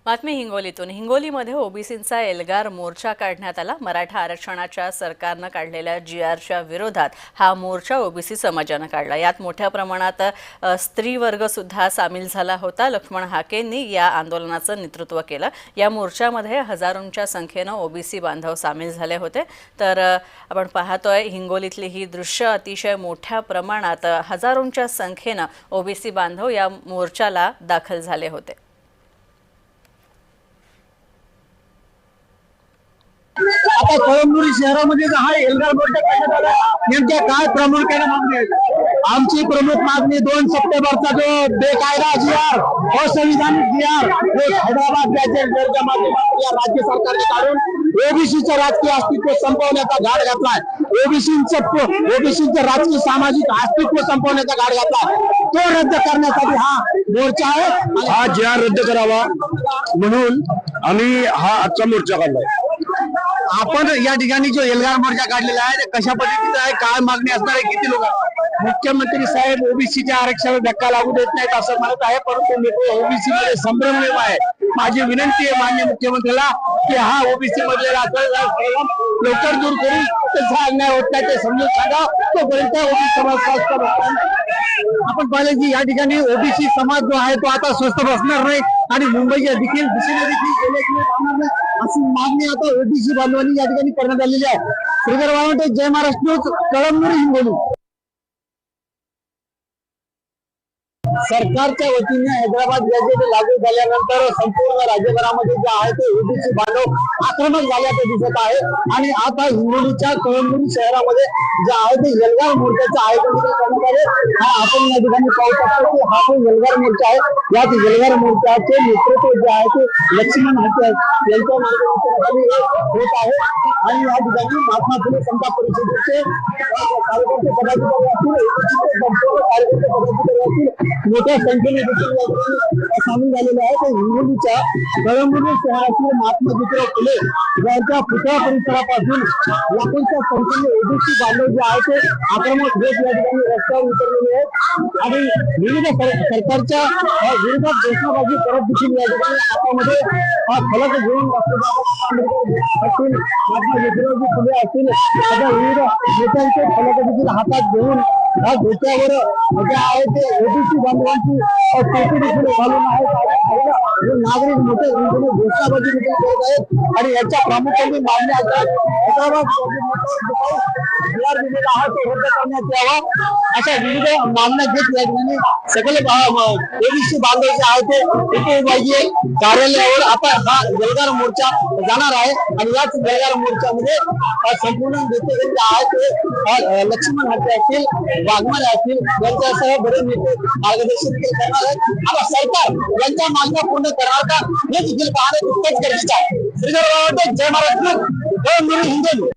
बातमी हिंगोलीतून। हिंगोलीमध्ये ओबीसींचा एल्गार मोर्चा काढण्यात आला। मराठा आरक्षणाच्या सरकारनं काढलेल्या जीआरच्या विरोधात हा मोर्चा ओबीसी समाजानं काढला। यात मोठ्या प्रमाणात स्त्री वर्ग सुद्धा सामील झाला होता। लक्ष्मण हाकेंनी या आंदोलनाचं नेतृत्व केलं। या मोर्चामध्ये हजारोंच्या संख्येनं ओबीसी बांधव सामील झाले होते। तर आपण पाहतोय हिंगोलीतली ही दृश्य अतिशय मोठ्या प्रमाणात हजारोंच्या संख्येनं ओबीसी बांधव या मोर्चाला दाखल झाले होते। आता कळमनुरी शहरामध्ये हा एल्गार मोर्चा करण्यात आला। नेमक्या काय प्रामुख्याने मागणी आहे? आमची प्रमुख मागणी 2 सप्टेंबरचा जो बेकायदा जीआर, असंविधानिक जीआर हैदराबाद राज्याच्या माध्यमातून या राज्य सरकारने काढून ओबीसीचं राजकीय अस्तित्व संपवण्याचा घाट घातलाय। ओबीसीचं राजकीय सामाजिक अस्तित्व संपवण्याचा घाट घातलाय। तो रद्द करण्यासाठी हा मोर्चा आहे आणि हा जीआर रद्द करावा म्हणून आम्ही हा आजचा मोर्चा काढलाय। आपण या ठिकाणी जो एल्गार मोर्चा काढलेला आहे कशा पद्धतीचा आहे, काय मागणी असणार आहे, किती लोक? मुख्यमंत्री साहेब ओबीसीच्या आरक्षणाला धक्का लागू देत नाहीत असं म्हणत आहे, परंतु ओबीसी मध्ये संभ्रम आहे। माझी विनंती आहे माननीय मुख्यमंत्र्याला की हा ओबीसी मधले लवकर दूर करून त्याचा अन्याय होत नाही ते समजून सांगा। तोपर्यंत ओबीसी समाज आपण पाहिले की या ठिकाणी ओबीसी समाज जो आहे तो आता स्वस्थ बसणार नाही आणि मुंबईच्या देखील दिशेने देखील अशी मागणी आता ओबीसी बांधवांनी या ठिकाणी करण्यात आलेली आहे। श्रीधर वावटे, जय महाराष्ट्र, कळमनुरी, हिंगोली। सरकारच्या वतीने हैदराबाद गॅझेट लागू झाल्यानंतर संपूर्ण राज्यभरामध्ये जे आहे ते ओबीसी बांधव आक्रमक झाल्याचं दिसत आहे आणि आता हिंगोलीच्या कळमनुरी शहरामध्ये जे आहे ते एल्गार मोर्चाचं आयोजन करण्यात आले। हा आपण या ठिकाणी पाहू शकतो की हा जो एल्गार मोर्चा आहे यात एल्गार मोर्चाचे नेतृत्व जे आहे ते लक्ष्मण हाके यांच्या मार्गदर्शनाखाली होत आहे आणि या ठिकाणी महात्मा फुले समता परिषदेचे कार्यकर्ते पदाधिकारी असतील, संपूर्ण कार्यकर्ते पदाधिकारी असतील, मोठ्या संख्येने देखील सामील झालेले आहेत। हिंगोलीच्या कळमनुरी शहरातील महात्मा ज्योतिराव फुले यांच्या पुतळा परिसरापासून लाखोंच्या संख्येने ओबीसी बांधव जे आहेत ते आक्रमक होत या ठिकाणी रस्त्यावर उतरलेले आहेत आणि विविध सरकारच्या विरोधात घोषणाबाजी करत देखील या ठिकाणी हातामध्ये फलक घेऊन असतील, महात्मा ज्योतिरावजी फुले असतील, अशा विविध नेत्यांचे फलक देखील हातात घेऊन या धोक्यावर जे आहे ते ओबीसी बांधवांची टोपी देखील घालून आहे। नागरिक मोठ्या संख्येने घोषणाबाजी देखील करत आहेत आणि याच्या प्रामुख्याने मागण्या हैदराबाद जीआर दिलेला आहे तो रद्द करण्यात यावा अशा विविध मागण्या घेत या ठिकाणी सगळे ओबीसी बांधव जे आहे ते उपविभागीय कार्यालयावर आता हा एल्गार मोर्चा जाणार आहे आणि याच एल्गार मोर्चामध्ये संपूर्ण नेते जे आहेत ते लक्ष्मण हाके असतील, वाघमारे असतील यांच्यासह बरेच नेते मार्गदर्शन देखील करणार आहेत। आता सरकार यांच्या मागण्या पूर्ण करणार का हे देखील पाहणे तितकेच गरजेचे आहे। श्रीधर वावटे, जय महाराष्ट्र, हिंगोली।